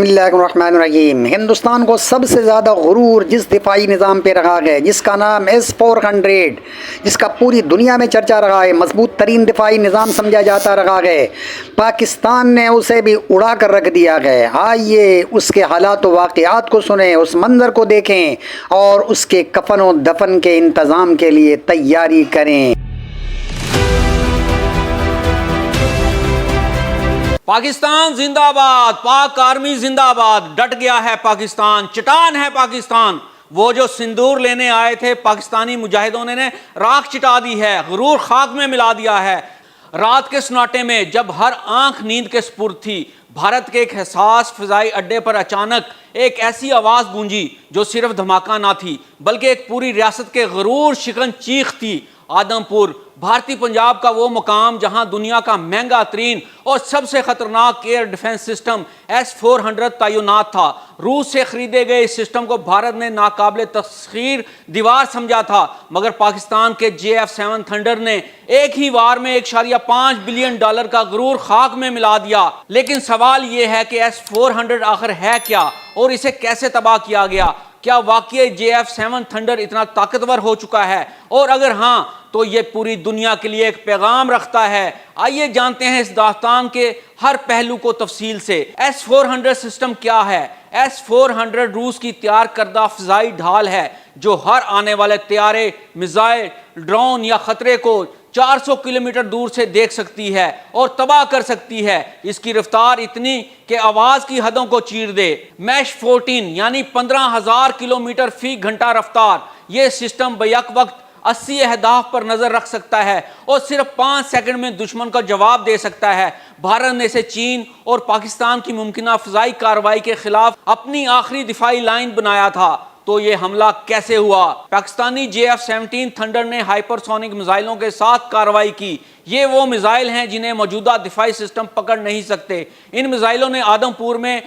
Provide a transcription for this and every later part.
بسم اللہ الرحمن الرحیم۔ ہندوستان کو سب سے زیادہ غرور جس دفاعی نظام پہ رہا ہے، جس کا نام S-400، جس کا پوری دنیا میں چرچا رہا ہے، مضبوط ترین دفاعی نظام سمجھا جاتا رہا ہے، پاکستان نے اسے بھی اڑا کر رکھ دیا ہے۔ آئیے اس کے حالات و واقعات کو سنیں، اس منظر کو دیکھیں اور اس کے کفن و دفن کے انتظام کے لیے تیاری کریں۔ پاکستان زندہ آباد، پاک آرمی زندہ آباد، ڈٹ گیا ہے پاکستان، چٹان ہے پاکستان۔ وہ جو سندور لینے آئے تھے پاکستانی مجاہدوں نے راکھ چٹا دی ہے، غرور خاک میں ملا دیا ہے۔ رات کے سناٹے میں جب ہر آنکھ نیند کے سپرد تھی، بھارت کے ایک حساس فضائی اڈے پر اچانک ایک ایسی آواز گونجی جو صرف دھماکہ نہ تھی بلکہ ایک پوری ریاست کے غرور شکن چیخ تھی۔ آدم پور، بھارتی پنجاب کا وہ مقام جہاں دنیا کا مہنگا ترین اور سب سے خطرناک ایئر ڈیفنس سسٹم S-400 تعینات تھا۔ روس سے خریدے گئے اس سسٹم کو بھارت نے ناقابل تسخیر دیوار سمجھا تھا، مگر پاکستان کے JF-7 تھنڈر نے ایک ہی وار میں $1.5 بلین کا غرور خاک میں ملا دیا۔ لیکن سوال یہ ہے کہ S-400 آخر ہے کیا اور اسے کیسے تباہ کیا گیا؟ کیا واقعی JF-7 تھنڈر اتنا طاقتور ہو چکا ہے؟ اور اگر ہاں تو یہ پوری دنیا کے لیے ایک پیغام رکھتا ہے۔ آئیے جانتے ہیں اس داستان کے ہر پہلو کو تفصیل سے۔ S-400 سسٹم کیا ہے؟ S-400 روس کی تیار کردہ فضائی ڈھال ہے جو ہر آنے والے طیارے، میزائل، ڈرون یا خطرے کو 400 کلومیٹر دور سے دیکھ سکتی ہے اور تباہ کر سکتی ہے۔ اس کی رفتار اتنی کہ آواز کی حدوں کو چیر دے۔ میش 14 یعنی 15,000 کلومیٹر فی گھنٹہ رفتار۔ یہ سسٹم بیک وقت 80 اہداف پر نظر رکھ سکتا ہے اور صرف 5 سیکنڈ میں دشمن کا جواب دے سکتا ہے۔ بھارت نے اسے چین اور پاکستان کی ممکنہ فضائی کارروائی کے خلاف اپنی آخری دفاعی لائن بنایا تھا۔ تو یہ حملہ کیسے ہوا؟ پاکستانی JF-17 تھنڈر نے ہائپرسونک میزائلوں کے ساتھ کارروائی کی۔ یہ وہ میزائل ہیں جنہیں موجودہ دفاعی سسٹم پکڑ نہیں سکتے۔ ان میزائلوں نے آدم پور میں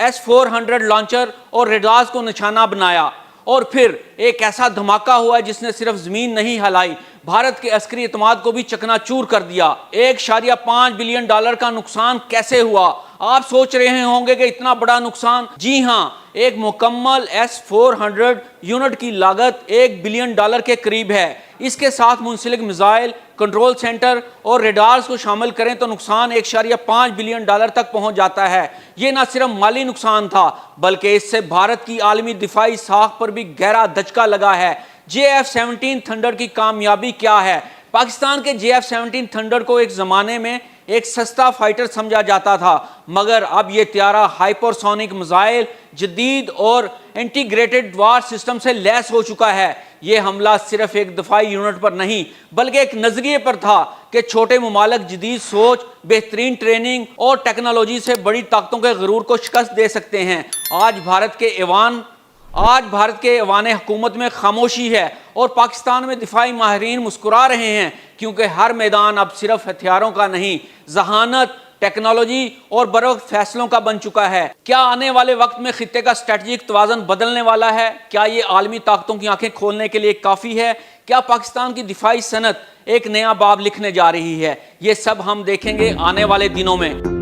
S-400 لانچر اور ریڈارز کو نشانہ بنایا اور پھر ایک ایسا دھماکہ ہوا جس نے صرف زمین نہیں ہلائی، بھارت کے عسکری اعتماد کو بھی چکنا چور کر دیا۔ $1.5 بلین کا نقصان کیسے ہوا؟ آپ سوچ رہے ہوں گے کہ اتنا بڑا نقصان؟ جی ہاں، ایک مکمل S-400 یونٹ کی لاگت $1 بلین کے قریب ہے۔ اس کے ساتھ منسلک میزائل، کنٹرول سینٹر اور ریڈارز کو شامل کریں تو نقصان $1.5 بلین تک پہنچ جاتا ہے۔ یہ نہ صرف مالی نقصان تھا بلکہ اس سے بھارت کی عالمی دفاعی ساکھ پر بھی گہرا دھچکا لگا ہے۔ JF-17 تھنڈر کی کامیابی کیا ہے؟ پاکستان کے JF-17 تھنڈر کو ایک زمانے میں ایک سستا فائٹر سمجھا جاتا تھا، مگر اب یہ طیارہ ہائپرسونک میزائل، جدید اور انٹیگریٹڈ وار سسٹم سے لیس ہو چکا ہے۔ یہ حملہ صرف ایک دفاعی یونٹ پر نہیں بلکہ ایک نظریے پر تھا کہ چھوٹے ممالک جدید سوچ، بہترین ٹریننگ اور ٹیکنالوجی سے بڑی طاقتوں کے غرور کو شکست دے سکتے ہیں۔ آج بھارت کے ایوان حکومت میں خاموشی ہے اور پاکستان میں دفاعی ماہرین مسکرا رہے ہیں، کیونکہ ہر میدان اب صرف ہتھیاروں کا نہیں، ذہانت، ٹیکنالوجی اور بروقت فیصلوں کا بن چکا ہے۔ کیا آنے والے وقت میں خطے کا اسٹریٹجک توازن بدلنے والا ہے؟ کیا یہ عالمی طاقتوں کی آنکھیں کھولنے کے لیے کافی ہے؟ کیا پاکستان کی دفاعی صنعت ایک نیا باب لکھنے جا رہی ہے؟ یہ سب ہم دیکھیں گے آنے والے دنوں میں۔